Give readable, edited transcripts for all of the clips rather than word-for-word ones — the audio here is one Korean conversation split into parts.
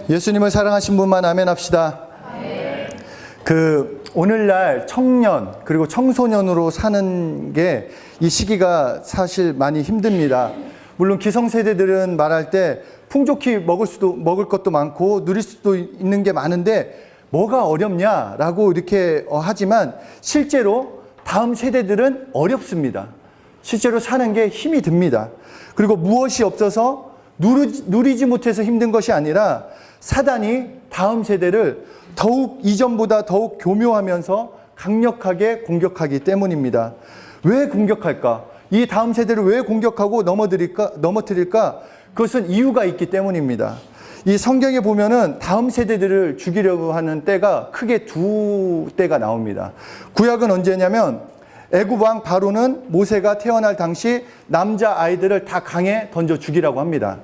예수님을 사랑하신 분만 아멘 합시다. 오늘날 청년 그리고 청소년으로 사는 게 이 시기가 사실 많이 힘듭니다. 물론 기성세대들은 말할 때 풍족히 먹을 것도 많고 누릴 수도 있는 게 많은데 뭐가 어렵냐라고 이렇게 하지만 실제로 다음 세대들은 어렵습니다. 실제로 사는 게 힘이 듭니다. 그리고 무엇이 없어서 누리지 못해서 힘든 것이 아니라 사단이 다음 세대를 더욱 이전보다 더욱 교묘하면서 강력하게 공격하기 때문입니다. 왜 공격할까? 이 다음 세대를 왜 공격하고 넘어뜨릴까? 그것은 이유가 있기 때문입니다. 이 성경에 보면은 다음 세대들을 죽이려고 하는 때가 크게 두 때가 나옵니다. 구약은 언제냐면 애굽 왕 바로는 모세가 태어날 당시 남자 아이들을 다 강에 던져 죽이라고 합니다.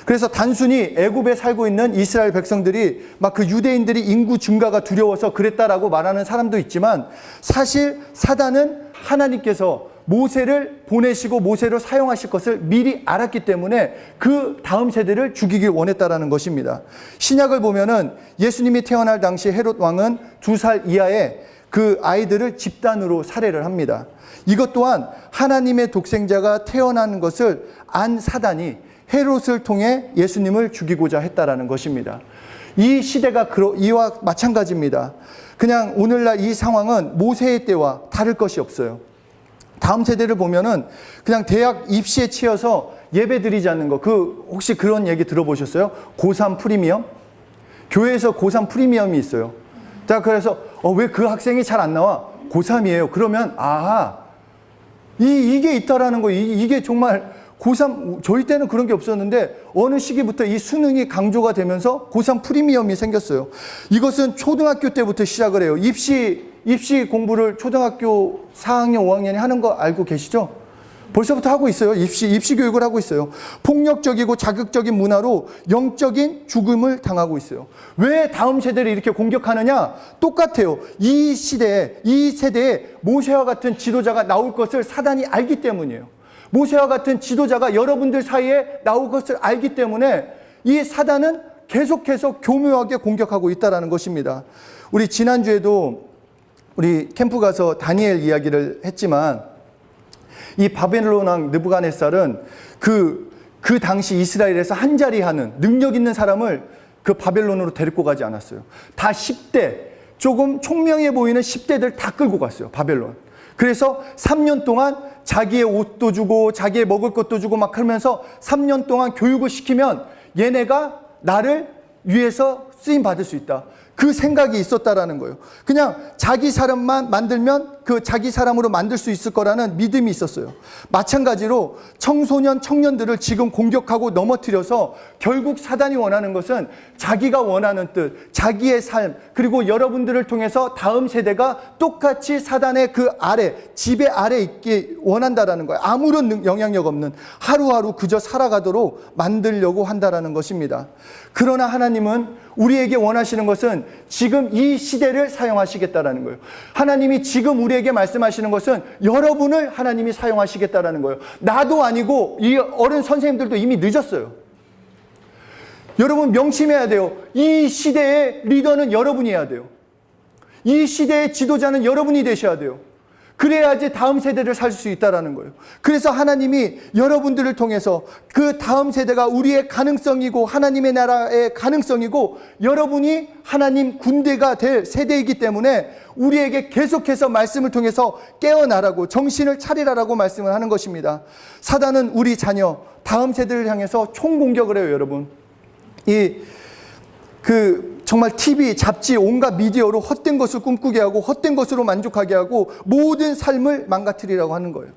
그래서 단순히 애굽에 살고 있는 이스라엘 백성들이 막 그 유대인들이 인구 증가가 두려워서 그랬다라고 말하는 사람도 있지만 사실 사단은 하나님께서 모세를 보내시고 모세로 사용하실 것을 미리 알았기 때문에 그 다음 세대를 죽이길 원했다라는 것입니다. 신약을 보면은 예수님이 태어날 당시 헤롯 왕은 2살 이하의 그 아이들을 집단으로 살해를 합니다. 이것 또한 하나님의 독생자가 태어난 것을 안 사단이 헤롯을 통해 예수님을 죽이고자 했다라는 것입니다. 이 시대가 이와 마찬가지입니다. 그냥 오늘날 이 상황은 모세의 때와 다를 것이 없어요. 다음 세대를 보면은 그냥 대학 입시에 치여서 예배 드리지 않는 거, 혹시 그런 얘기 들어보셨어요? 고3 프리미엄? 교회에서 고3 프리미엄이 있어요. 자, 그래서 왜 그 학생이 잘 안 나와? 고3이에요. 그러면 이게 있다라는 거, 이게 정말 고3, 저희 때는 그런 게 없었는데 어느 시기부터 이 수능이 강조가 되면서 고3 프리미엄이 생겼어요. 이것은 초등학교 때부터 시작을 해요. 입시 공부를 초등학교 4학년, 5학년이 하는 거 알고 계시죠? 벌써부터 하고 있어요. 입시 교육을 하고 있어요. 폭력적이고 자극적인 문화로 영적인 죽음을 당하고 있어요. 왜 다음 세대를 이렇게 공격하느냐? 똑같아요. 이 세대에 모세와 같은 지도자가 나올 것을 사단이 알기 때문이에요. 모세와 같은 지도자가 여러분들 사이에 나올 것을 알기 때문에 이 사단은 계속해서 교묘하게 공격하고 있다는 것입니다. 우리 지난주에도 우리 캠프 가서 다니엘 이야기를 했지만 이 바벨론 왕 느부갓네살은 그 당시 이스라엘에서 한 자리 하는 능력 있는 사람을 그 바벨론으로 데리고 가지 않았어요. 다 10대, 조금 총명해 보이는 10대들 다 끌고 갔어요. 바벨론. 그래서 3년 동안 자기의 옷도 주고 자기의 먹을 것도 주고 막 하면서 3년 동안 교육을 시키면 얘네가 나를 위해서 쓰임 받을 수 있다. 그 생각이 있었다라는 거예요. 그냥 자기 사람만 만들면 그 자기 사람으로 만들 수 있을 거라는 믿음이 있었어요. 마찬가지로 청소년, 청년들을 지금 공격하고 넘어뜨려서 결국 사단이 원하는 것은 자기가 원하는 뜻, 자기의 삶, 그리고 여러분들을 통해서 다음 세대가 똑같이 사단의 그 아래, 지배 아래 있게 원한다라는 거예요. 아무런 영향력 없는 하루하루 그저 살아가도록 만들려고 한다라는 것입니다. 그러나 하나님은 우리에게 원하시는 것은 지금 이 시대를 사용하시겠다라는 거예요. 하나님이 지금 우리에게 말씀하시는 것은 여러분을 하나님이 사용하시겠다라는 거예요. 나도 아니고 이 어른 선생님들도 이미 늦었어요. 여러분 명심해야 돼요. 이 시대의 리더는 여러분이어야 돼요. 이 시대의 지도자는 여러분이 되셔야 돼요. 그래야지 다음 세대를 살 수 있다라는 거예요. 그래서 하나님이 여러분들을 통해서 그 다음 세대가 우리의 가능성이고 하나님의 나라의 가능성이고 여러분이 하나님 군대가 될 세대이기 때문에 우리에게 계속해서 말씀을 통해서 깨어나라고 정신을 차리라라고 말씀을 하는 것입니다. 사단은 우리 자녀 다음 세대를 향해서 총공격을 해요. 여러분 정말 TV, 잡지, 온갖 미디어로 헛된 것을 꿈꾸게 하고 헛된 것으로 만족하게 하고 모든 삶을 망가뜨리라고 하는 거예요.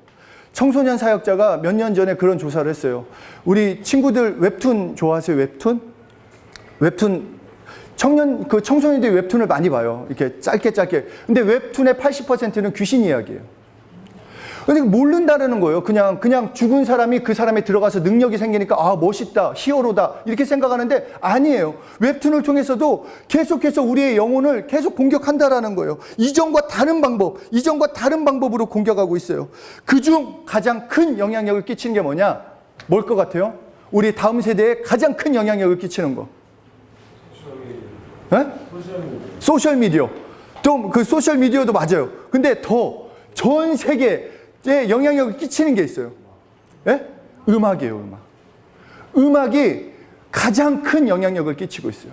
청소년 사역자가 몇 년 전에 그런 조사를 했어요. 우리 친구들 웹툰 좋아하세요? 웹툰 청소년들이 웹툰을 많이 봐요. 이렇게 짧게. 근데 웹툰의 80%는 귀신 이야기예요. 근데 모른다는 거예요. 그냥 죽은 사람이 그 사람에 들어가서 능력이 생기니까 멋있다, 히어로다 이렇게 생각하는데 아니에요. 웹툰을 통해서도 계속해서 우리의 영혼을 계속 공격한다라는 거예요. 이전과 다른 방법으로 공격하고 있어요. 그중 가장 큰 영향력을 끼치는 게 뭐냐? 뭘 것 같아요? 우리 다음 세대에 가장 큰 영향력을 끼치는 거. 예? 소셜미디어. 좀 그 소셜미디어도 맞아요. 근데 더 전 세계에 영향력을 끼치는 게 있어요. 예? 음악이에요, 음악. 음악이 가장 큰 영향력을 끼치고 있어요.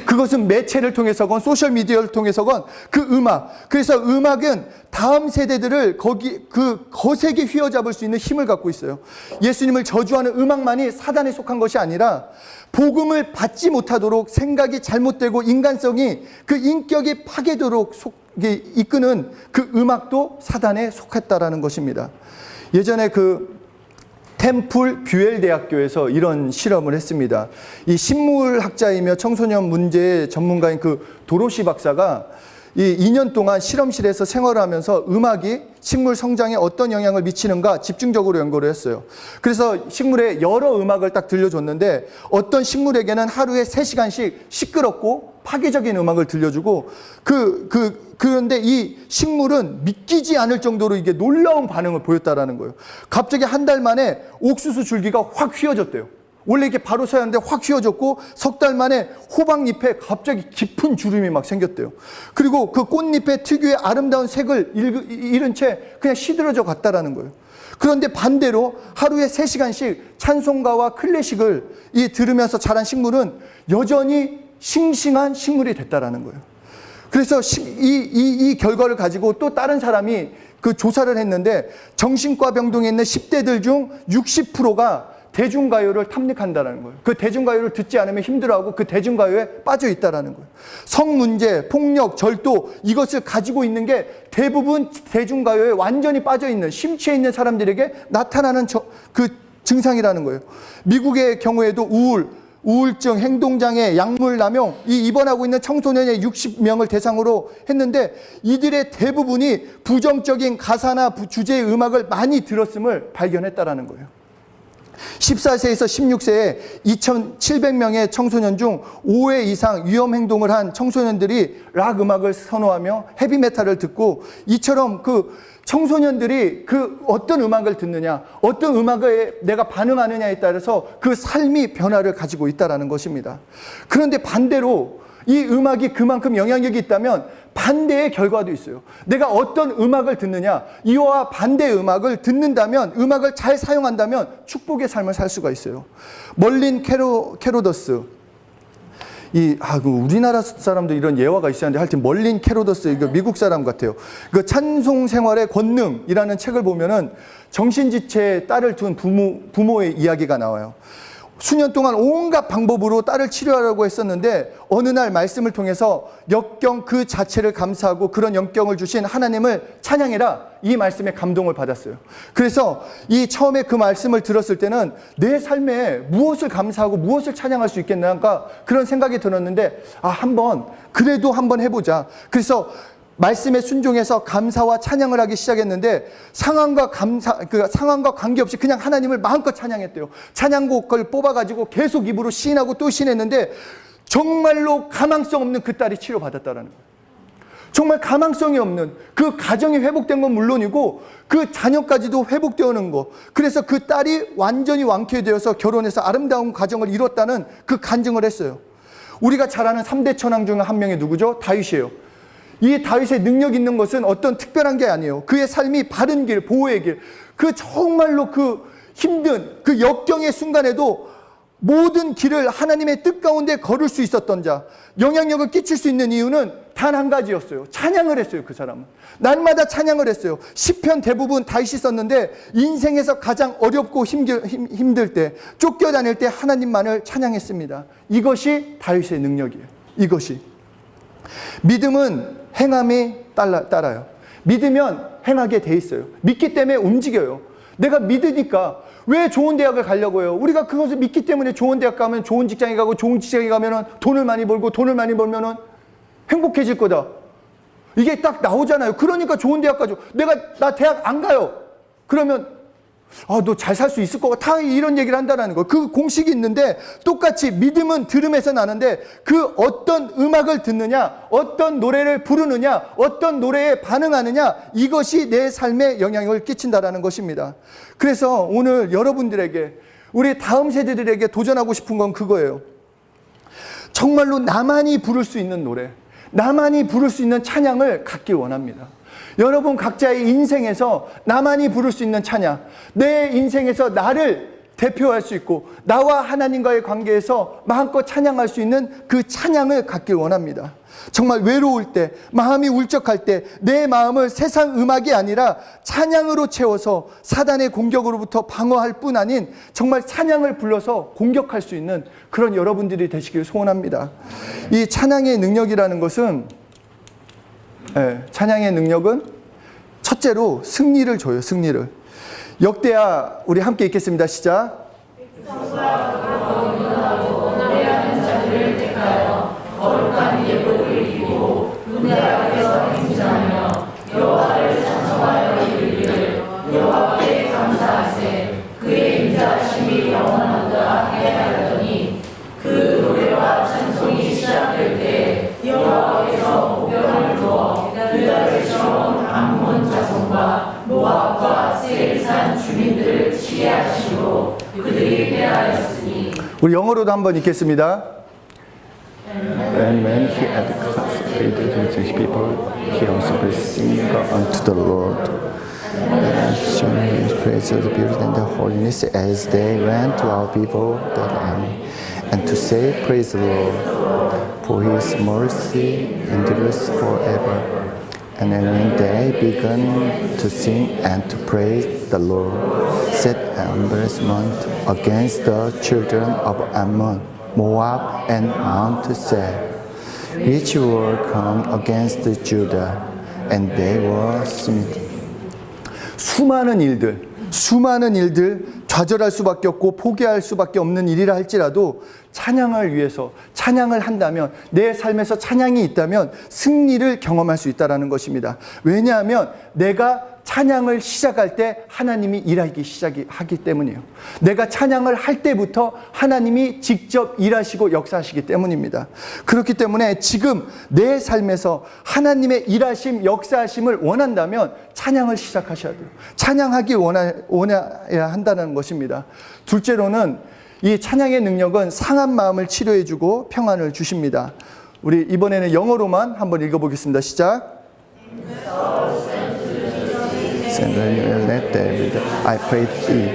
그것은 매체를 통해서건 소셜미디어를 통해서건 그 음악. 그래서 음악은 다음 세대들을 거세게 휘어잡을 수 있는 힘을 갖고 있어요. 예수님을 저주하는 음악만이 사단에 속한 것이 아니라 복음을 받지 못하도록 생각이 잘못되고 인간성이 그 인격이 파괴되도록 이끄는 그 음악도 사단에 속했다라는 것입니다. 예전에 템플 뷰엘 대학교에서 이런 실험을 했습니다. 이 식물학자이며 청소년 문제 전문가인 도로시 박사가 이 2년 동안 실험실에서 생활을 하면서 음악이 식물 성장에 어떤 영향을 미치는가 집중적으로 연구를 했어요. 그래서 식물에 여러 음악을 딱 들려줬는데 어떤 식물에게는 하루에 3시간씩 시끄럽고 파괴적인 음악을 들려주고 그런데 이 식물은 믿기지 않을 정도로 이게 놀라운 반응을 보였다라는 거예요. 갑자기 한 달 만에 옥수수 줄기가 확 휘어졌대요. 원래 이렇게 바로 서야 하는데 확 휘어졌고 석 달 만에 호박잎에 갑자기 깊은 주름이 막 생겼대요. 그리고 그 꽃잎의 특유의 아름다운 색을 잃은 채 그냥 시들어져 갔다라는 거예요. 그런데 반대로 하루에 3시간씩 찬송가와 클래식을 들으면서 자란 식물은 여전히 싱싱한 식물이 됐다라는 거예요. 그래서 이 결과를 가지고 또 다른 사람이 조사를 했는데 정신과 병동에 있는 10대들 중 60%가 대중가요를 탐닉한다는 거예요. 그 대중가요를 듣지 않으면 힘들어하고 그 대중가요에 빠져 있다는 거예요. 성문제, 폭력, 절도 이것을 가지고 있는 게 대부분 대중가요에 완전히 빠져 있는 심취해 있는 사람들에게 나타나는 증상이라는 거예요. 미국의 경우에도 우울증, 행동장애, 약물남용 입원하고 있는 청소년의 60명을 대상으로 했는데 이들의 대부분이 부정적인 가사나 주제의 음악을 많이 들었음을 발견했다라는 거예요. 14세에서 16세에 2,700명의 청소년 중 5회 이상 위험 행동을 한 청소년들이 락 음악을 선호하며 헤비메탈을 듣고 이처럼 청소년들이 어떤 음악을 듣느냐, 어떤 음악에 내가 반응하느냐에 따라서 그 삶이 변화를 가지고 있다는 것입니다. 그런데 반대로 이 음악이 그만큼 영향력이 있다면 반대의 결과도 있어요. 내가 어떤 음악을 듣느냐, 이와 반대의 음악을 듣는다면, 음악을 잘 사용한다면 축복의 삶을 살 수가 있어요. 멀린 캐로더스. 우리나라 사람도 이런 예화가 있었는데 하여튼 멀린 캐로더스, 이거 미국 사람 같아요. 찬송 생활의 권능이라는 책을 보면은 정신지체에 딸을 둔 부모의 이야기가 나와요. 수년 동안 온갖 방법으로 딸을 치료하려고 했었는데 어느 날 말씀을 통해서 역경 그 자체를 감사하고 그런 역경을 주신 하나님을 찬양해라, 이 말씀에 감동을 받았어요. 그래서 처음에 그 말씀을 들었을 때는 내 삶에 무엇을 감사하고 무엇을 찬양할 수 있겠나 그런 생각이 들었는데 그래도 한번 해보자. 그래서 말씀에 순종해서 감사와 찬양을 하기 시작했는데 상황과 관계없이 그냥 하나님을 마음껏 찬양했대요. 찬양곡을 뽑아가지고 계속 입으로 시인하고 또 시인했는데 정말로 가망성 없는 그 딸이 치료받았다라는 거예요. 정말 가망성이 없는 그 가정이 회복된 건 물론이고 그 자녀까지도 회복되는 거. 그래서 그 딸이 완전히 완쾌되어서 결혼해서 아름다운 가정을 이뤘다는 그 간증을 했어요. 우리가 잘 아는 3대 천왕 중 한 명이 누구죠? 다윗이에요. 이 다윗의 능력 있는 것은 어떤 특별한 게 아니에요. 그의 삶이 바른 길, 보호의 길, 정말로 힘든 역경의 순간에도 모든 길을 하나님의 뜻 가운데 걸을 수 있었던 자, 영향력을 끼칠 수 있는 이유는 단 한 가지였어요. 찬양을 했어요. 그 사람은 날마다 찬양을 했어요. 시편 대부분 다윗이 썼는데 인생에서 가장 어렵고 힘들 때, 쫓겨다닐 때 하나님만을 찬양했습니다. 이것이 다윗의 능력이에요. 이것이. 믿음은 행함이 따라요. 믿으면 행하게 돼 있어요. 믿기 때문에 움직여요. 내가 믿으니까 왜 좋은 대학을 가려고 해요? 우리가 그것을 믿기 때문에 좋은 대학 가면 좋은 직장에 가고 좋은 직장에 가면은 돈을 많이 벌고 돈을 많이 벌면은 행복해질 거다. 이게 딱 나오잖아요. 그러니까 좋은 대학 가죠. 나 대학 안 가요. 그러면 너 잘 살 수 있을 것 같아. 이런 얘기를 한다는 거. 그 공식이 있는데 똑같이 믿음은 들음에서 나는데 어떤 음악을 듣느냐, 어떤 노래를 부르느냐, 어떤 노래에 반응하느냐, 이것이 내 삶에 영향을 끼친다라는 것입니다. 그래서 오늘 여러분들에게, 우리 다음 세대들에게 도전하고 싶은 건 그거예요. 정말로 나만이 부를 수 있는 노래, 나만이 부를 수 있는 찬양을 갖길 원합니다. 여러분 각자의 인생에서 나만이 부를 수 있는 찬양, 내 인생에서 나를 대표할 수 있고 나와 하나님과의 관계에서 마음껏 찬양할 수 있는 그 찬양을 갖길 원합니다. 정말 외로울 때, 마음이 울적할 때 내 마음을 세상 음악이 아니라 찬양으로 채워서 사단의 공격으로부터 방어할 뿐 아닌 정말 찬양을 불러서 공격할 수 있는 그런 여러분들이 되시길 소원합니다. 이 찬양의 능력이라는 것은, 찬양의 능력은 첫째로 승리를 줘요. 승리를. 역대하 우리 함께 읽겠습니다. 시작. 거룩한 예복을 입고 군대 앞에서 행진하며 여호와를 찬송하여 이르기를 여호와께 감사하세 그의 인자하심이 영원하다 하였더니 그 노래와 찬송이 시작될 때 여호와께서 보병을 두어 유다를 치러온 암몬 자손과 모압과 세일산 주민들을 치게 하시고 그들이 패하였으니. 우리 영어로도 한번 읽겠습니다. And when he had consecrated his people, he also blessing unto the Lord, and showing his praise to the beauty and the holiness as they ran to our people the army, and to say, Praise the Lord, for his mercy endures forever. And when they began to sing and to praise the Lord, set embarrassment against the children of Ammon, Moab and Mount Seir, which were come against Judah, and they were smitten. 수많은 일들, 좌절할 수밖에 없고 포기할 수밖에 없는 일이라 할지라도 찬양을 위해서 찬양을 한다면, 내 삶에서 찬양이 있다면 승리를 경험할 수 있다는 것입니다. 왜냐하면 내가 찬양을 시작할 때 하나님이 일하기 시작하기 때문이에요. 내가 찬양을 할 때부터 하나님이 직접 일하시고 역사하시기 때문입니다. 그렇기 때문에 지금 내 삶에서 하나님의 일하심, 역사하심을 원한다면 찬양을 시작하셔야 돼요. 찬양하기 원해야 한다는 것입니다. 둘째로는 이 찬양의 능력은 상한 마음을 치료해주고 평안을 주십니다. 우리 이번에는 영어로만 한번 읽어보겠습니다. 시작. And let David, I pray thee,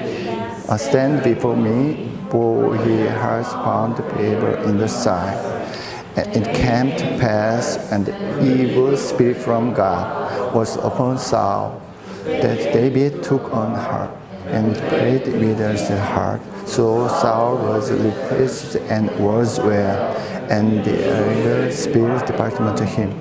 stand before me, for he has found favor in the sight. And it came to pass, and the evil spirit from God was upon Saul, that David took on heart, and prayed with his heart. So Saul was refreshed and was well, and the evil spirit departed unto him.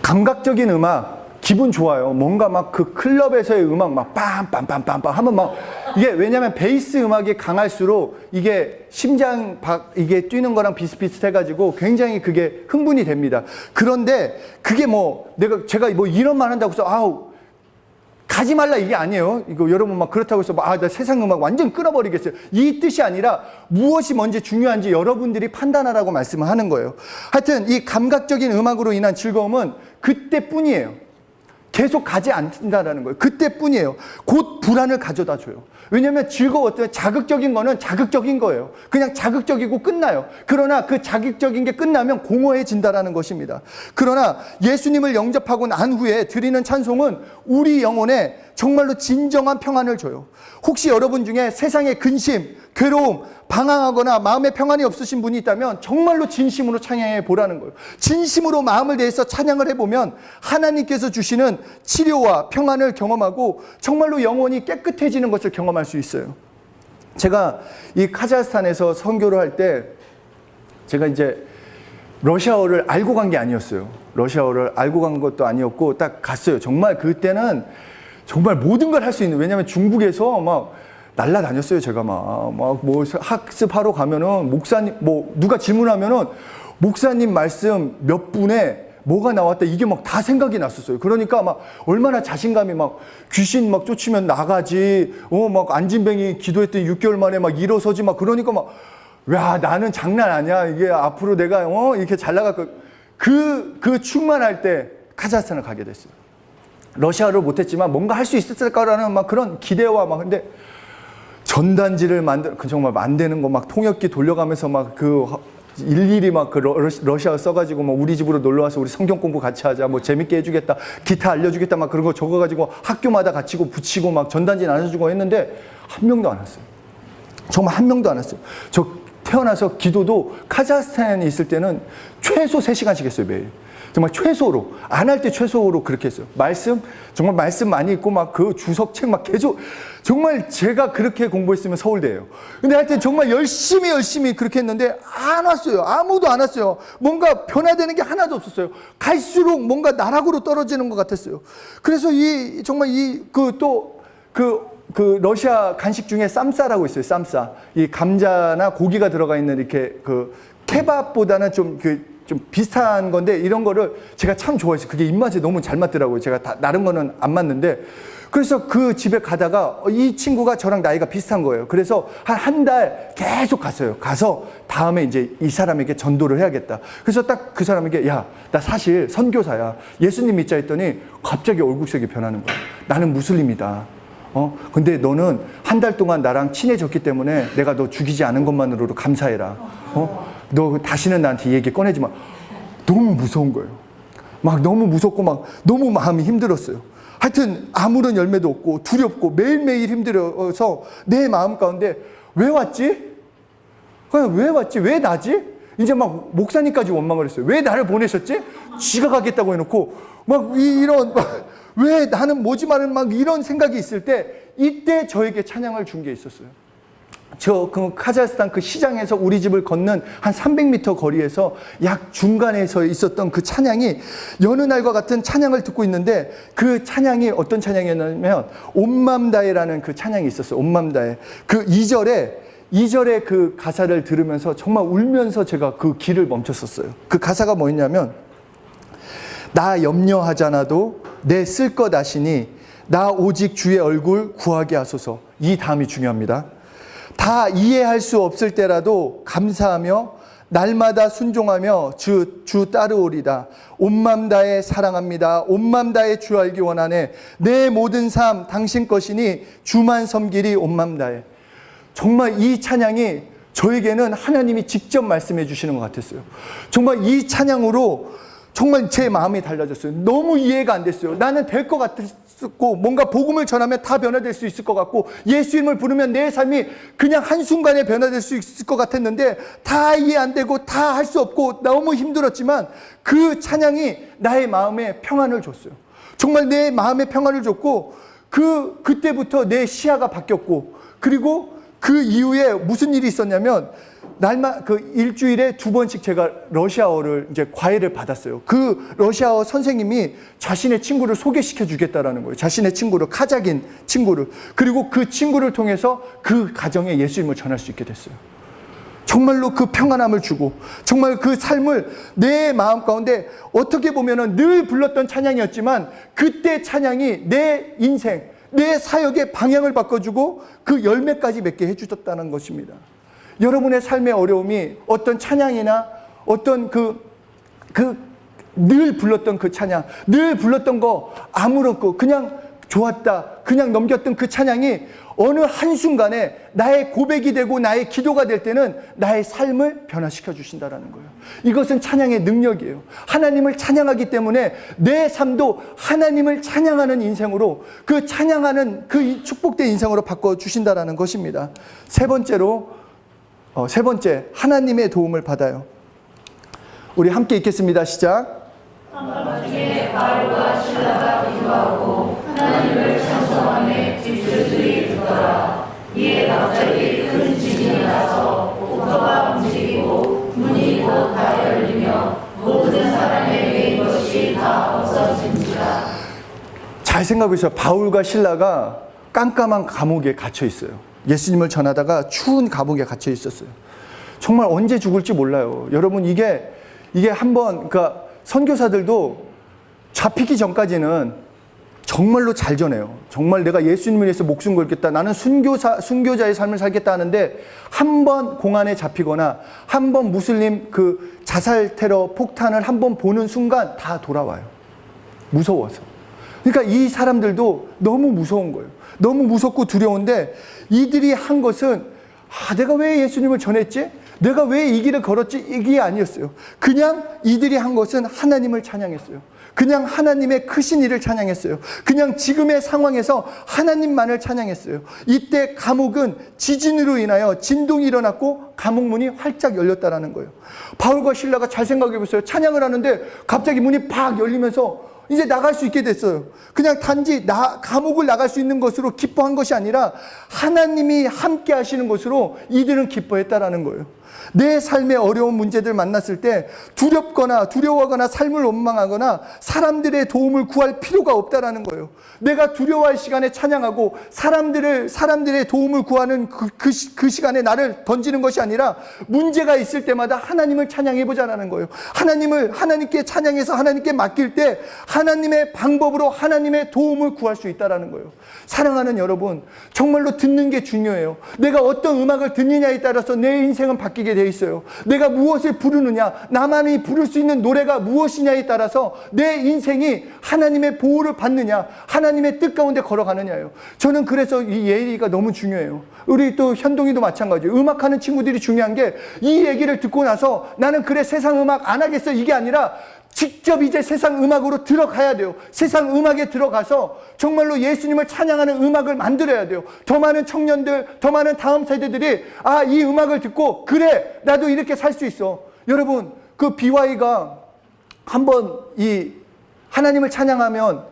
감각적인 음악, 기분 좋아요. 뭔가 막 그 클럽에서의 음악 막 빰빰빰빰빰 하면 막 이게, 왜냐면 베이스 음악이 강할수록 이게 심장 이게 뛰는 거랑 비슷비슷해가지고 굉장히 그게 흥분이 됩니다. 그런데 그게 뭐 제가 뭐 이런 말 한다고 해서 아우 가지 말라 이게 아니에요. 이거 여러분 막 그렇다고 해서 나 세상 음악 완전 끊어버리겠어요. 이 뜻이 아니라 무엇이 먼저 중요한지 여러분들이 판단하라고 말씀을 하는 거예요. 하여튼 이 감각적인 음악으로 인한 즐거움은 그때뿐이에요. 계속 가지 않는다는 거예요. 그때뿐이에요. 곧 불안을 가져다 줘요. 왜냐하면 즐거웠던 자극적인 거는 자극적인 거예요. 그냥 자극적이고 끝나요. 그러나 그 자극적인 게 끝나면 공허해진다는 것입니다. 그러나 예수님을 영접하고 난 후에 드리는 찬송은 우리 영혼에 정말로 진정한 평안을 줘요. 혹시 여러분 중에 세상의 근심, 괴로움, 방황하거나 마음에 평안이 없으신 분이 있다면 정말로 진심으로 찬양해 보라는 거예요. 진심으로 마음을 다해서 찬양을 해보면 하나님께서 주시는 치료와 평안을 경험하고 정말로 영혼이 깨끗해지는 것을 경험할 수 있어요. 제가 이 카자흐스탄에서 선교를 할 때 제가 이제 러시아어를 알고 간 게 아니었어요. 러시아어를 알고 간 것도 아니었고 딱 갔어요. 정말 그때는 정말 모든 걸 할 수 있는, 왜냐하면 중국에서 막 날라다녔어요. 제가 막 뭐 학습하러 가면은 목사님 누가 질문하면은 목사님 말씀 몇 분에 뭐가 나왔다 이게 막 다 생각이 났었어요. 그러니까 막 얼마나 자신감이 막 귀신 막 쫓으면 나가지, 막 안진뱅이 기도했더니 6개월 만에 막 일어서지 막 그러니까 막 야 나는 장난 아니야. 이게 앞으로 내가 이렇게 잘 나갈 거. 그 충만할 때 카자흐스탄을 가게 됐어요. 러시아를 못했지만 뭔가 할 수 있었을 거라는 막 그런 기대와 막 근데. 전단지를 정말 만드는 거 막 통역기 돌려가면서 막 일일이 막 그 러시아어 써가지고 뭐 우리 집으로 놀러 와서 우리 성경 공부 같이 하자, 뭐 재밌게 해주겠다, 기타 알려주겠다, 막 그런 거 적어가지고 학교마다 같이고 붙이고 막 전단지 나눠주고 했는데 한 명도 안 왔어요. 정말 한 명도 안 왔어요. 저 태어나서 기도도 카자흐스탄에 있을 때는 최소 3시간씩 했어요, 매일. 정말 최소로, 안 할 때 최소로 그렇게 했어요. 정말 말씀 많이 읽고 막 그 주석책 막 계속, 정말 제가 그렇게 공부했으면 서울대예요. 근데 하여튼 정말 열심히 그렇게 했는데 안 왔어요. 아무도 안 왔어요. 뭔가 변화되는 게 하나도 없었어요. 갈수록 뭔가 나락으로 떨어지는 것 같았어요. 그래서 정말 러시아 간식 중에 쌈싸라고 있어요. 쌈싸. 이 감자나 고기가 들어가 있는 이렇게 케밥보다는 좀 비슷한 건데 이런 거를 제가 참 좋아했어요. 그게 입맛에 너무 잘 맞더라고요. 제가 다른 거는 안 맞는데. 그래서 그 집에 가다가 이 친구가 저랑 나이가 비슷한 거예요. 그래서 한 달 계속 갔어요. 가서 다음에 이제 이 사람에게 전도를 해야겠다. 그래서 딱 그 사람에게, 야, 나 사실 선교사야. 예수님 믿자 했더니 갑자기 얼굴색이 변하는 거야. 나는 무슬림이다. 근데 너는 한 달 동안 나랑 친해졌기 때문에 내가 너 죽이지 않은 것만으로도 감사해라. 너 다시는 나한테 이 얘기 꺼내지 마. 너무 무서운 거예요. 막 너무 무섭고 막 너무 마음이 힘들었어요. 하여튼 아무런 열매도 없고 두렵고 매일매일 힘들어서 내 마음 가운데 왜 왔지? 그냥 왜 왔지? 왜 나지? 이제 막 목사님까지 원망을 했어요. 왜 나를 보내셨지? 지가 가겠다고 해놓고 왜 나는 뭐지 말은 막 이런 생각이 있을 때 이때 저에게 찬양을 준 게 있었어요. 그 카자흐스탄 그 시장에서 우리 집을 걷는 한 300m 거리에서 약 중간에서 있었던 그 찬양이 여느 날과 같은 찬양을 듣고 있는데 그 찬양이 어떤 찬양이었냐면 온맘 다해라는 그 찬양이 있었어요. 온맘 다해. 그 2절에 그 가사를 들으면서 정말 울면서 제가 그 길을 멈췄었어요. 그 가사가 뭐였냐면 나 염려하잖아도 내 쓸 것 아시니 나 오직 주의 얼굴 구하게 하소서. 이 다음이 중요합니다. 다 이해할 수 없을 때라도 감사하며 날마다 순종하며 주 따르오리다. 온맘 다해 사랑합니다. 온맘 다해 주 알기 원하네. 내 모든 삶 당신 것이니 주만 섬기리 온맘 다해. 정말 이 찬양이 저에게는 하나님이 직접 말씀해 주시는 것 같았어요. 정말 이 찬양으로 정말 제 마음이 달라졌어요. 너무 이해가 안 됐어요. 나는 될 것 같았고 뭔가 복음을 전하면 다 변화될 수 있을 것 같고 예수 이름을 부르면 내 삶이 그냥 한순간에 변화될 수 있을 것 같았는데 다 이해 안 되고 다 할 수 없고 너무 힘들었지만 그 찬양이 나의 마음에 평안을 줬어요. 정말 내 마음에 평안을 줬고 그때부터 내 시야가 바뀌었고 그리고 그 이후에 무슨 일이 있었냐면 일주일에 2번씩 제가 러시아어를 이제 과외를 받았어요. 그 러시아어 선생님이 자신의 친구를 소개시켜 주겠다라는 거예요. 자신의 친구를, 카자긴 친구를. 그리고 그 친구를 통해서 그 가정에 예수님을 전할 수 있게 됐어요. 정말로 그 평안함을 주고 정말 그 삶을 내 마음 가운데 어떻게 보면은 늘 불렀던 찬양이었지만 그때 찬양이 내 인생, 내 사역의 방향을 바꿔주고 그 열매까지 맺게 해주셨다는 것입니다. 여러분의 삶의 어려움이 어떤 찬양이나 어떤 늘 불렀던 그 찬양, 늘 불렀던 거 아무렇고 그냥 좋았다, 그냥 넘겼던 그 찬양이 어느 한순간에 나의 고백이 되고 나의 기도가 될 때는 나의 삶을 변화시켜 주신다는 거예요. 이것은 찬양의 능력이에요. 하나님을 찬양하기 때문에 내 삶도 하나님을 찬양하는 인생으로 그 찬양하는 그 축복된 인생으로 바꿔주신다는 것입니다. 세 번째, 하나님의 도움을 받아요. 우리 함께 읽겠습니다. 시작. 한밤중에 바울과 실라가 기도하고 하나님을 찬송하며 뒷소리 듣더라. 이에 갑자기 큰 지진이 나서 옥토가 움직이고 문이 곧 다 열리며 모든 사람의 매인 것이 다 없어진지라. 잘 생각해보세요. 바울과 실라가 깜깜한 감옥에 갇혀 있어요. 예수님을 전하다가 추운 감옥에 갇혀 있었어요. 정말 언제 죽을지 몰라요. 여러분 이게 한번 선교사들도 잡히기 전까지는 정말로 잘 전해요. 정말 내가 예수님을 위해서 목숨 걸겠다. 나는 순교자의 삶을 살겠다 하는데 한 번 공안에 잡히거나 한 번 무슬림 그 자살 테러 폭탄을 한 번 보는 순간 다 돌아와요. 무서워서. 그러니까 이 사람들도 너무 무서운 거예요. 너무 무섭고 두려운데 이들이 한 것은 내가 왜 예수님을 전했지? 내가 왜 이 길을 걸었지? 이게 아니었어요. 그냥 이들이 한 것은 하나님을 찬양했어요. 그냥 하나님의 크신 일을 찬양했어요. 그냥 지금의 상황에서 하나님만을 찬양했어요. 이때 감옥은 지진으로 인하여 진동이 일어났고 감옥 문이 활짝 열렸다라는 거예요. 바울과 실라가 잘 생각해 보세요. 찬양을 하는데 갑자기 문이 팍 열리면서 이제 나갈 수 있게 됐어요. 그냥 단지 감옥을 나갈 수 있는 것으로 기뻐한 것이 아니라 하나님이 함께 하시는 것으로 이들은 기뻐했다라는 거예요. 내 삶의 어려운 문제들 만났을 때 두려워하거나 삶을 원망하거나 사람들의 도움을 구할 필요가 없다라는 거예요. 내가 두려워할 시간에 찬양하고 사람들의 도움을 구하는 그 시간에 나를 던지는 것이 아니라 문제가 있을 때마다 하나님을 찬양해 보자라는 거예요. 하나님께 찬양해서 하나님께 맡길 때 하나님의 방법으로 하나님의 도움을 구할 수 있다라는 거예요. 사랑하는 여러분, 정말로 듣는 게 중요해요. 내가 어떤 음악을 듣느냐에 따라서 내 인생은 바뀌게 돼 있어요. 내가 무엇을 부르느냐, 나만이 부를 수 있는 노래가 무엇이냐에 따라서 내 인생이 하나님의 보호를 받느냐, 하나님의 뜻 가운데 걸어가느냐예요. 저는 그래서 이 예의가 너무 중요해요. 우리 또 현동이도 마찬가지예요. 음악하는 친구들이 중요한 게 이 얘기를 듣고 나서 나는 그래 세상 음악 안 하겠어 이게 아니라 직접 이제 세상 음악으로 들어가야 돼요. 세상 음악에 들어가서 정말로 예수님을 찬양하는 음악을 만들어야 돼요. 더 많은 청년들, 더 많은 다음 세대들이 이 음악을 듣고 그래 나도 이렇게 살 수 있어. 여러분, 그 BY가 한번 이 하나님을 찬양하면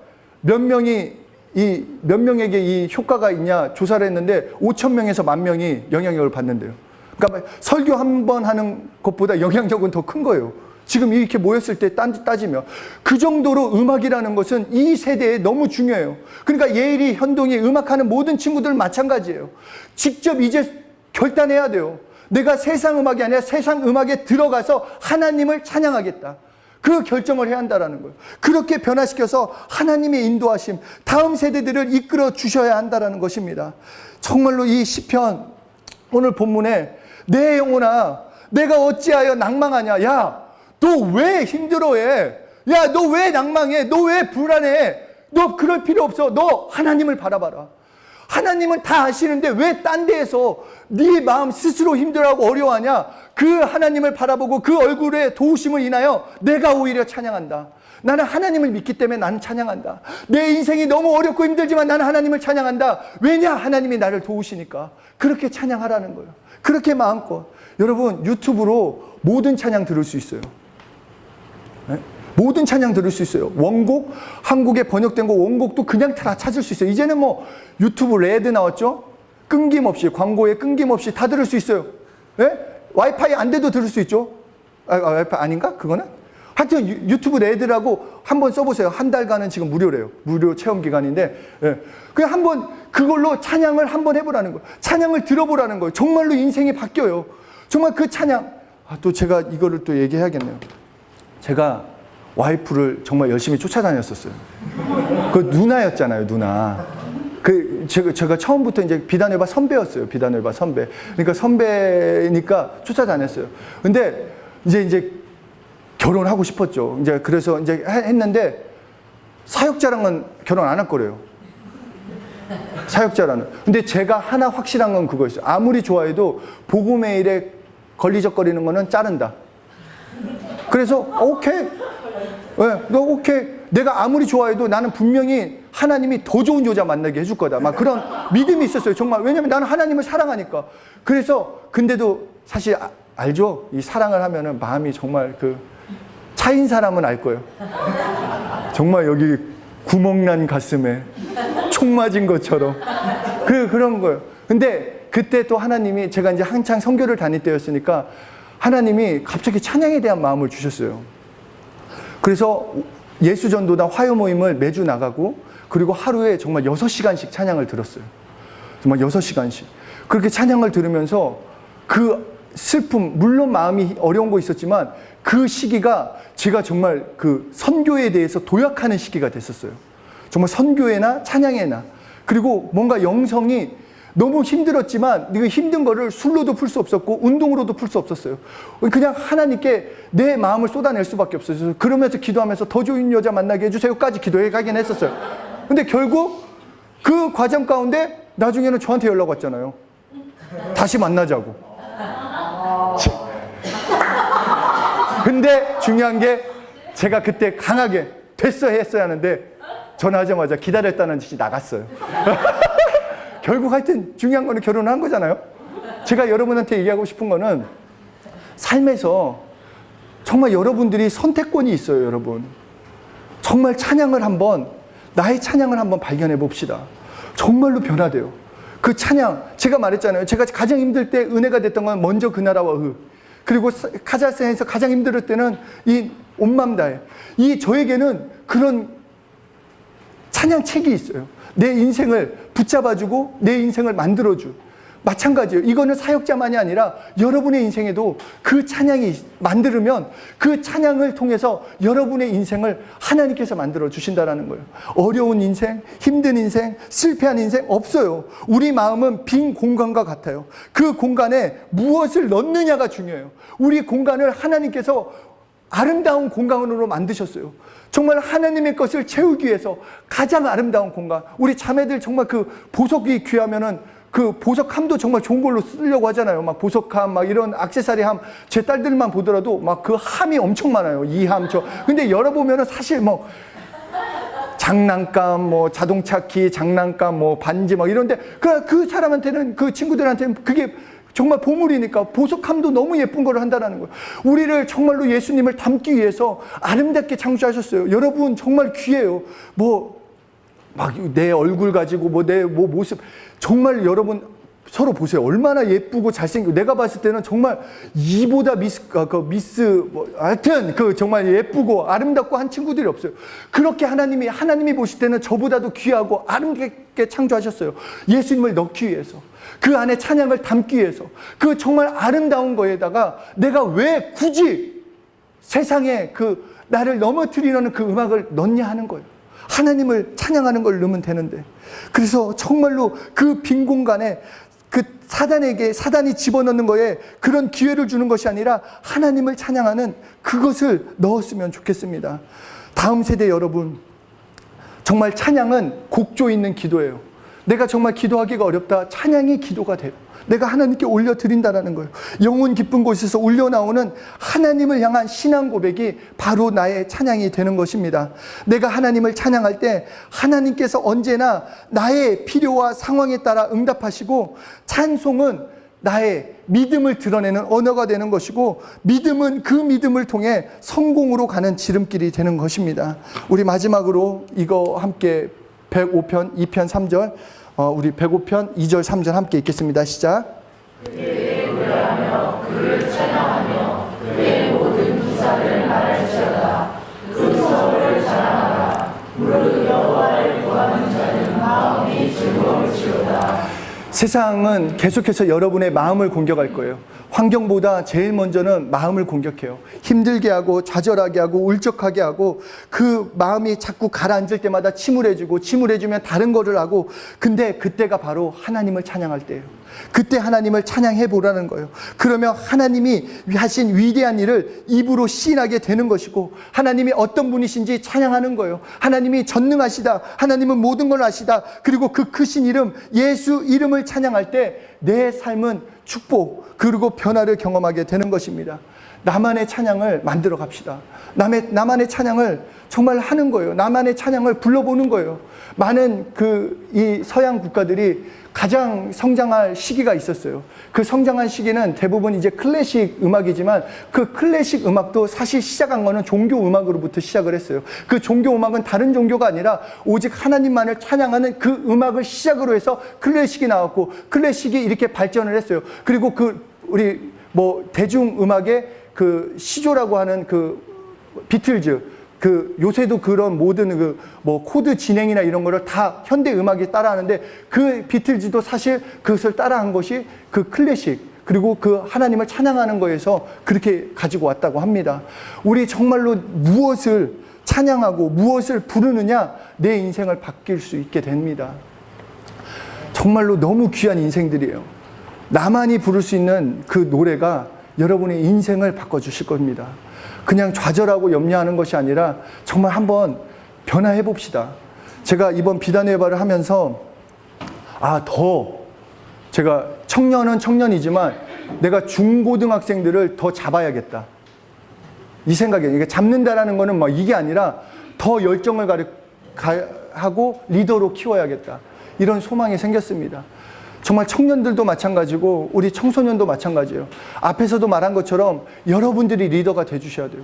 몇 명에게 이 효과가 있냐 조사를 했는데 5,000명에서 10,000명이 영향력을 받는데요. 그러니까 설교 한 번 하는 것보다 영향력은 더 큰 거예요. 지금 이렇게 모였을 때 따지면 그 정도로 음악이라는 것은 이 세대에 너무 중요해요. 그러니까 예일이, 현동이, 음악하는 모든 친구들 마찬가지예요. 직접 이제 결단해야 돼요. 내가 세상 음악이 아니라 세상 음악에 들어가서 하나님을 찬양하겠다. 그 결정을 해야 한다는 거예요. 그렇게 변화시켜서 하나님의 인도하심, 다음 세대들을 이끌어 주셔야 한다는 것입니다. 정말로 이 시편 오늘 본문에 내 영혼아 내가 어찌하여 낭망하냐. 야, 너 왜 힘들어해? 야, 너 왜 낭망해? 너 왜 불안해? 너 그럴 필요 없어. 너 하나님을 바라봐라. 하나님은 다 아시는데 왜 딴 데에서 네 마음 스스로 힘들어하고 어려워하냐? 그 하나님을 바라보고 그 얼굴의 도우심을 인하여 내가 오히려 찬양한다. 나는 하나님을 믿기 때문에 나는 찬양한다. 내 인생이 너무 어렵고 힘들지만 나는 하나님을 찬양한다. 왜냐? 하나님이 나를 도우시니까. 그렇게 찬양하라는 거예요. 그렇게 마음껏. 여러분, 유튜브로 모든 찬양 들을 수 있어요. 네? 모든 찬양 들을 수 있어요. 원곡, 한국에 번역된 거 원곡도 그냥 다 찾을 수 있어요. 이제는 뭐 유튜브 레드 나왔죠? 끊김없이, 광고에 끊김없이 다 들을 수 있어요. 네? 와이파이 안 돼도 들을 수 있죠? 와이파이 아닌가? 그거는? 하여튼 유튜브 레드라고 한번 써보세요. 한 달간은 지금 무료래요. 무료 체험 기간인데, 예. 그냥 한번 그걸로 찬양을 한번 해보라는 거예요. 찬양을 들어보라는 거예요. 정말로 인생이 바뀌어요. 정말 그 찬양. 또 제가 이거를 또 얘기해야겠네요. 제가 와이프를 정말 열심히 쫓아다녔었어요. 그 누나였잖아요, 누나. 제가 처음부터 이제 비단회바 선배였어요. 비단회바 선배. 그러니까 선배니까 쫓아다녔어요. 근데 이제 결혼하고 싶었죠. 이제 그래서 이제 했는데 사역자랑은 결혼 안 할 거래요. 사역자라는. 근데 제가 하나 확실한 건 그거였어요. 아무리 좋아해도 복음 메일에 걸리적거리는 거는 자른다. 그래서 오케이. 네, 너 오케이. 내가 아무리 좋아해도 나는 분명히 하나님이 더 좋은 여자 만나게 해줄 거다. 막 그런 믿음이 있었어요. 정말. 왜냐면 나는 하나님을 사랑하니까. 그래서 근데도 사실 알죠? 이 사랑을 하면은 마음이 정말 차인 사람은 알 거예요. 정말 여기 구멍난 가슴에 총 맞은 것처럼 그런 거예요. 근데 그때 또 하나님이 제가 이제 한창 선교를 다닐 때였으니까 하나님이 갑자기 찬양에 대한 마음을 주셨어요. 그래서 예수전도단 화요 모임을 매주 나가고 그리고 하루에 정말 6시간씩 찬양을 들었어요. 정말 6시간씩. 그렇게 찬양을 들으면서 그 슬픔, 물론 마음이 어려운 거 있었지만 그 시기가 제가 정말 그 선교에 대해서 도약하는 시기가 됐었어요. 정말 선교회나 찬양회나. 그리고 뭔가 영성이 너무 힘들었지만 그 힘든 거를 술로도 풀 수 없었고 운동으로도 풀 수 없었어요. 그냥 하나님께 내 마음을 쏟아낼 수밖에 없었어요. 그러면서 기도하면서 더 좋은 여자 만나게 해주세요까지 기도해 가긴 했었어요. 근데 결국 그 과정 가운데 나중에는 저한테 연락 왔잖아요. 다시 만나자고. 근데 중요한 게 제가 그때 강하게 됐어 했어야 하는데 전화하자마자 기다렸다는 짓이 나갔어요. 결국 하여튼 중요한 거는 결혼한 거잖아요. 제가 여러분한테 얘기하고 싶은 거는 삶에서 정말 여러분들이 선택권이 있어요, 여러분. 정말 찬양을 한번, 나의 찬양을 한번 발견해 봅시다. 정말로 변화돼요. 그 찬양, 제가 말했잖아요. 제가 가장 힘들 때 은혜가 됐던 건 먼저 그 나라와 그리고 카자흐스탄에서 가장 힘들 때는 이 온 맘 다해. 이 저에게는 그런 찬양책이 있어요. 내 인생을 붙잡아주고 내 인생을 만들어줄. 마찬가지예요. 이거는 사역자만이 아니라 여러분의 인생에도 그 찬양이 만들면 그 찬양을 통해서 여러분의 인생을 하나님께서 만들어 주신다는 거예요. 어려운 인생, 힘든 인생, 실패한 인생 없어요. 우리 마음은 빈 공간과 같아요. 그 공간에 무엇을 넣느냐가 중요해요. 우리 공간을 하나님께서 아름다운 공간으로 만드셨어요. 정말 하나님의 것을 채우기 위해서 가장 아름다운 공간. 우리 자매들 정말 그 보석이 귀하면은 그 보석함도 정말 좋은 걸로 쓰려고 하잖아요. 막 보석함, 막 이런 액세서리함. 제 딸들만 보더라도 막 그 함이 엄청 많아요. 이 함, 저. 근데 열어보면은 사실 뭐 장난감, 뭐 자동차 키, 장난감, 뭐 반지, 막 이런데 그 사람한테는, 그 친구들한테는 그게 정말 보물이니까 보석함도 너무 예쁜 걸 한다는 거예요. 우리를 정말로 예수님을 닮기 위해서 아름답게 창조하셨어요. 여러분 정말 귀해요. 막 내 얼굴 가지고 내 모습 정말 여러분 서로 보세요. 얼마나 예쁘고 잘생기고 내가 봤을 때는 정말 이보다 하여튼 정말 예쁘고 아름답고 한 친구들이 없어요. 그렇게 하나님이 보실 때는 저보다도 귀하고 아름답게 창조하셨어요. 예수님을 넣기 위해서. 그 안에 찬양을 담기 위해서. 그 정말 아름다운 거에다가 내가 왜 굳이 세상에 나를 넘어뜨리려는 그 음악을 넣냐 하는 거예요. 하나님을 찬양하는 걸 넣으면 되는데. 그래서 정말로 그 빈 공간에 그 사단이 집어넣는 거에 그런 기회를 주는 것이 아니라 하나님을 찬양하는 그것을 넣었으면 좋겠습니다. 다음 세대 여러분, 정말 찬양은 곡조 있는 기도예요. 내가 정말 기도하기가 어렵다. 찬양이 기도가 돼요. 내가 하나님께 올려드린다는 거예요. 영혼 깊은 곳에서 울려나오는 하나님을 향한 신앙 고백이 바로 나의 찬양이 되는 것입니다. 내가 하나님을 찬양할 때 하나님께서 언제나 나의 필요와 상황에 따라 응답하시고, 찬송은 나의 믿음을 드러내는 언어가 되는 것이고, 믿음은 그 믿음을 통해 성공으로 가는 지름길이 되는 것입니다. 우리 마지막으로 이거 함께 105편 2편 3절, 우리 105편 2절 3절 함께 읽겠습니다. 시작. 그의 노래하며 그를 찬양하며 그의 모든 기사를 말할지어다. 그 성을 찬양하라. 무릇 여호와를 구하는 자는 마음이 즐거울지어다. 세상은 계속해서 여러분의 마음을 공격할 거예요. 환경보다 제일 먼저는 마음을 공격해요. 힘들게 하고 좌절하게 하고 울적하게 하고, 그 마음이 자꾸 가라앉을 때마다 침울해지면 다른 거를 하고, 근데 그때가 바로 하나님을 찬양할 때예요. 그때 하나님을 찬양해 보라는 거예요. 그러면 하나님이 하신 위대한 일을 입으로 시인하게 되는 것이고, 하나님이 어떤 분이신지 찬양하는 거예요. 하나님이 전능하시다. 하나님은 모든 걸 아시다. 그리고 그 크신 이름, 예수 이름을 찬양할 때 내 삶은 축복 그리고 변화를 경험하게 되는 것입니다. 나만의 찬양을 만들어 갑시다. 나만의 찬양을 정말 하는 거예요. 나만의 찬양을 불러보는 거예요. 많은 이 서양 국가들이 가장 성장할 시기가 있었어요. 그 성장한 시기는 대부분 이제 클래식 음악이지만, 그 클래식 음악도 사실 시작한 거는 종교 음악으로부터 시작을 했어요. 그 종교 음악은 다른 종교가 아니라 오직 하나님만을 찬양하는 그 음악을 시작으로 해서 클래식이 나왔고, 클래식이 이렇게 발전을 했어요. 그리고 우리 대중 음악의 시조라고 하는 비틀즈, 요새도 그런 모든 코드 진행이나 이런 거를 다 현대 음악이 따라하는데, 그 비틀즈도 사실 그것을 따라한 것이 그 클래식, 그리고 그 하나님을 찬양하는 거에서 그렇게 가지고 왔다고 합니다. 우리 정말로 무엇을 찬양하고 무엇을 부르느냐, 내 인생을 바뀔 수 있게 됩니다. 정말로 너무 귀한 인생들이에요. 나만이 부를 수 있는 그 노래가 여러분의 인생을 바꿔주실 겁니다. 그냥 좌절하고 염려하는 것이 아니라 정말 한번 변화해 봅시다. 제가 이번 비단예발을 하면서 제가 청년은 청년이지만 내가 중고등학생들을 더 잡아야겠다. 이 생각이에요. 이게 잡는다라는 거는 뭐 이게 아니라 더 열정을 하고 리더로 키워야겠다. 이런 소망이 생겼습니다. 정말 청년들도 마찬가지고 우리 청소년도 마찬가지예요. 앞에서도 말한 것처럼 여러분들이 리더가 돼주셔야 돼요.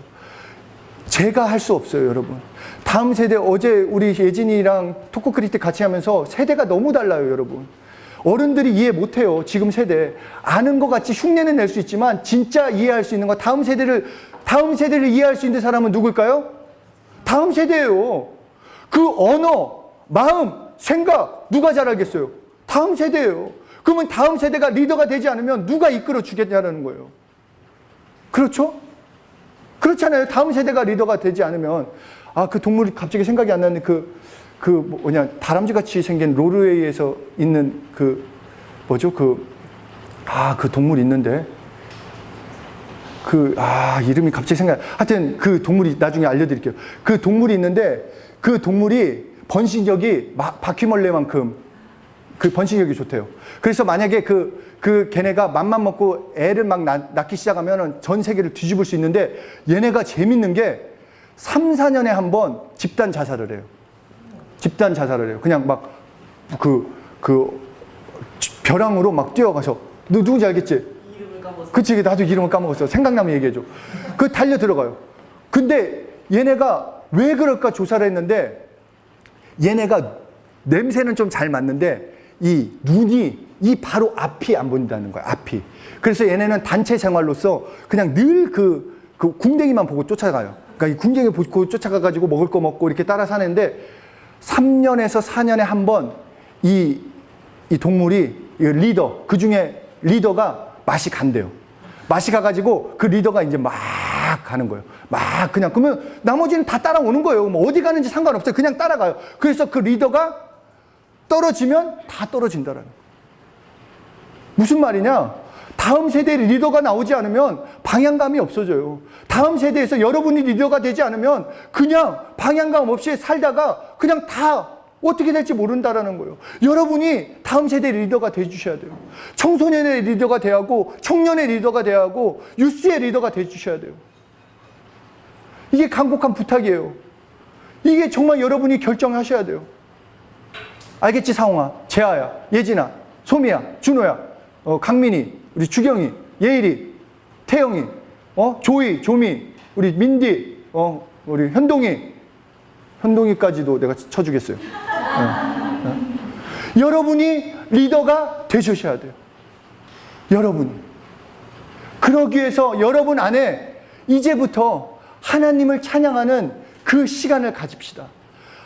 제가 할 수 없어요, 여러분. 다음 세대, 어제 우리 예진이랑 토크크리트 같이 하면서 세대가 너무 달라요, 여러분. 어른들이 이해 못해요, 지금 세대. 아는 것 같이 흉내는 낼 수 있지만 진짜 이해할 수 있는 거, 다음 세대를 이해할 수 있는 사람은 누굴까요? 다음 세대예요. 그 언어, 마음, 생각 누가 잘 알겠어요? 다음 세대예요. 그러면 다음 세대가 리더가 되지 않으면 누가 이끌어 주겠냐는 거예요. 그렇죠? 그렇잖아요. 다음 세대가 리더가 되지 않으면. 그 동물이 갑자기 생각이 안 나는데 다람쥐 같이 생긴 노르웨이에서 있는 그 동물 있는데 이름이 갑자기 하여튼 그 동물이 나중에 알려드릴게요. 그 동물이 있는데 그 동물이 번식력이 바퀴벌레만큼 그 번식력이 좋대요. 그래서 만약에 걔네가 맘만 먹고 애를 막 낳기 시작하면은 전 세계를 뒤집을 수 있는데, 얘네가 재밌는 게 3, 4년에 한 번 집단 자살을 해요. 집단 자살을 해요. 그냥 막 벼랑으로 막 뛰어가서, 너 누군지 알겠지? 이름을 까먹었어. 그치, 나도 이름을 까먹었어. 생각나면 얘기해줘. 달려 들어가요. 근데 얘네가 왜 그럴까 조사를 했는데, 얘네가 냄새는 좀 잘 맡는데 이 눈이 이 바로 앞이 안 보인다는 거야, 앞이. 그래서 얘네는 단체 생활로서 그냥 늘 그 궁뎅이만 보고 쫓아가요. 그러니까 이 궁뎅이 보고 쫓아가가지고 먹을 거 먹고 이렇게 따라 사는데 3년에서 4년에 한 번 이 동물이 리더, 그 중에 리더가 맛이 간대요. 맛이 가가지고 그 리더가 이제 막 가는 거예요. 막 그냥, 그러면 나머지는 다 따라오는 거예요. 뭐 어디 가는지 상관없어요. 그냥 따라가요. 그래서 그 리더가 떨어지면 다 떨어진다라는 거예요. 무슨 말이냐? 다음 세대의 리더가 나오지 않으면 방향감이 없어져요. 다음 세대에서 여러분이 리더가 되지 않으면 그냥 방향감 없이 살다가 그냥 다 어떻게 될지 모른다라는 거예요. 여러분이 다음 세대 리더가 돼주셔야 돼요. 청소년의 리더가 돼야 하고, 청년의 리더가 돼야 하고, 유스의 리더가 돼주셔야 돼요. 이게 간곡한 부탁이에요. 이게 정말 여러분이 결정하셔야 돼요. 알겠지, 상홍아, 재아야, 예진아, 소미야, 준호야, 강민이, 우리 주경이, 예일이, 태영이, 조이, 조미, 우리 민디, 우리 현동이까지도 내가 쳐주겠어요. 여러분이 리더가 되셔야 돼요. 여러분이. 그러기 위해서 여러분 안에 이제부터 하나님을 찬양하는 그 시간을 가집시다.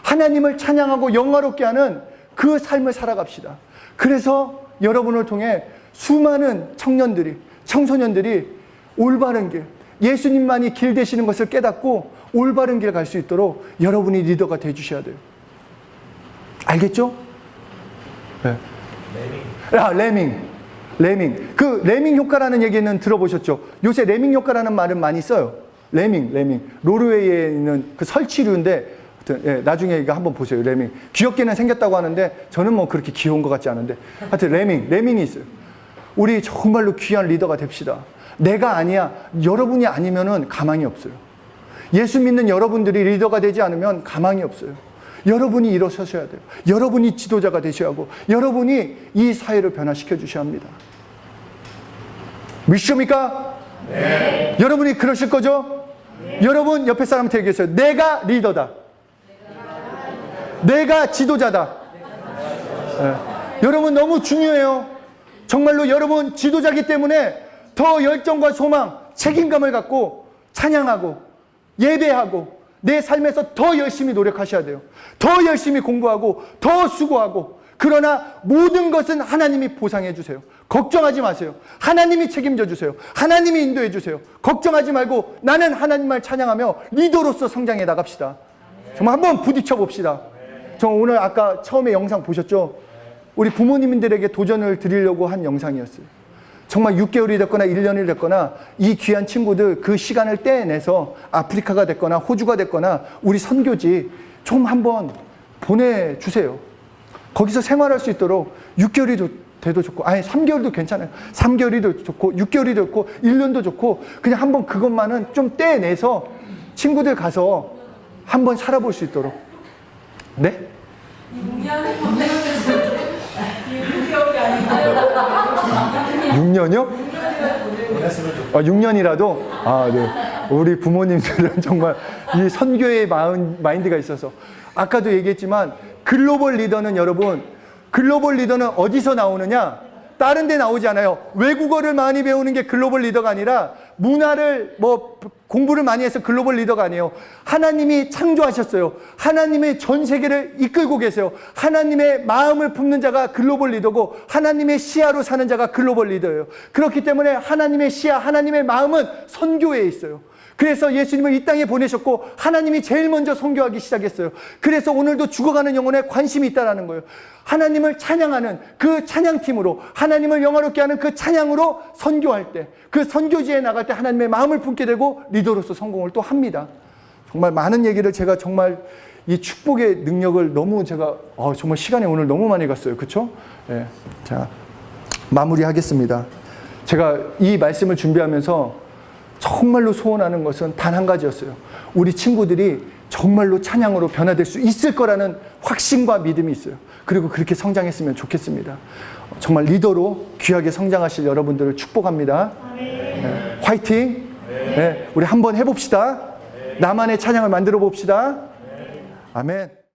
하나님을 찬양하고 영화롭게 하는 그 삶을 살아갑시다. 그래서 여러분을 통해 수많은 청년들이, 청소년들이 올바른 길, 예수님만이 길 되시는 것을 깨닫고 올바른 길 갈 수 있도록 여러분이 리더가 되주셔야 돼요. 알겠죠? 네. 레밍. 그 레밍 효과라는 얘기는 들어보셨죠? 요새 레밍 효과라는 말은 많이 써요. 레밍. 노르웨이에 있는 그 설치류인데, 나중에 이거 한번 보세요. 레밍. 귀엽게는 생겼다고 하는데 저는 뭐 그렇게 귀여운 것 같지 않은데, 하여튼 레밍이 있어요. 우리 정말로 귀한 리더가 됩시다. 내가 아니야, 여러분이 아니면은 가망이 없어요. 예수 믿는 여러분들이 리더가 되지 않으면 가망이 없어요. 여러분이 일어서셔야 돼요. 여러분이 지도자가 되셔야 하고, 여러분이 이 사회를 변화시켜 주셔야 합니다. 믿습니까? 네. 여러분이 그러실 거죠? 네. 여러분 옆에 사람한테 얘기했어요. 내가 리더다. 내가 지도자다. 네. 여러분 너무 중요해요. 정말로 여러분 지도자기 때문에 더 열정과 소망, 책임감을 갖고 찬양하고 예배하고 내 삶에서 더 열심히 노력하셔야 돼요. 더 열심히 공부하고 더 수고하고, 그러나 모든 것은 하나님이 보상해 주세요. 걱정하지 마세요. 하나님이 책임져 주세요. 하나님이 인도해 주세요. 걱정하지 말고 나는 하나님을 찬양하며 리더로서 성장해 나갑시다. 정말 한번 부딪혀 봅시다. 저 오늘 아까 처음에 영상 보셨죠? 우리 부모님들에게 도전을 드리려고 한 영상이었어요. 정말 6개월이 됐거나 1년이 됐거나 이 귀한 친구들 그 시간을 떼내서 아프리카가 됐거나 호주가 됐거나 우리 선교지 좀 한번 보내주세요. 거기서 생활할 수 있도록 6개월이 돼도 좋고, 아니 3개월도 괜찮아요. 3개월이도 좋고 6개월이도 좋고 1년도 좋고, 그냥 한번 그것만은 좀 떼내서 친구들 가서 한번 살아볼 수 있도록. 네? 6년이요? 6년이라도? 아, 네. 우리 부모님들은 정말 이 선교의 마인드가 있어서. 아까도 얘기했지만, 글로벌 리더는 여러분, 글로벌 리더는 어디서 나오느냐? 다른 데 나오지 않아요. 외국어를 많이 배우는 게 글로벌 리더가 아니라, 문화를 공부를 많이 해서 글로벌 리더가 아니에요. 하나님이 창조하셨어요. 하나님의 전 세계를 이끌고 계세요. 하나님의 마음을 품는 자가 글로벌 리더고, 하나님의 시야로 사는 자가 글로벌 리더예요. 그렇기 때문에 하나님의 시야, 하나님의 마음은 선교에 있어요. 그래서 예수님을 이 땅에 보내셨고, 하나님이 제일 먼저 선교하기 시작했어요. 그래서 오늘도 죽어가는 영혼에 관심이 있다는 거예요. 하나님을 찬양하는 그 찬양팀으로, 하나님을 영화롭게 하는 그 찬양으로 선교할 때, 그 선교지에 나갈 때 하나님의 마음을 품게 되고 리더로서 성공을 또 합니다. 정말 많은 얘기를 제가 정말 이 축복의 능력을 너무 제가 정말 시간이 오늘 너무 많이 갔어요. 그렇죠? 네. 자, 마무리하겠습니다. 제가 이 말씀을 준비하면서 정말로 소원하는 것은 단 한 가지였어요. 우리 친구들이 정말로 찬양으로 변화될 수 있을 거라는 확신과 믿음이 있어요. 그리고 그렇게 성장했으면 좋겠습니다. 정말 리더로 귀하게 성장하실 여러분들을 축복합니다. 네. 화이팅! 네. 우리 한번 해봅시다. 나만의 찬양을 만들어 봅시다. 아멘.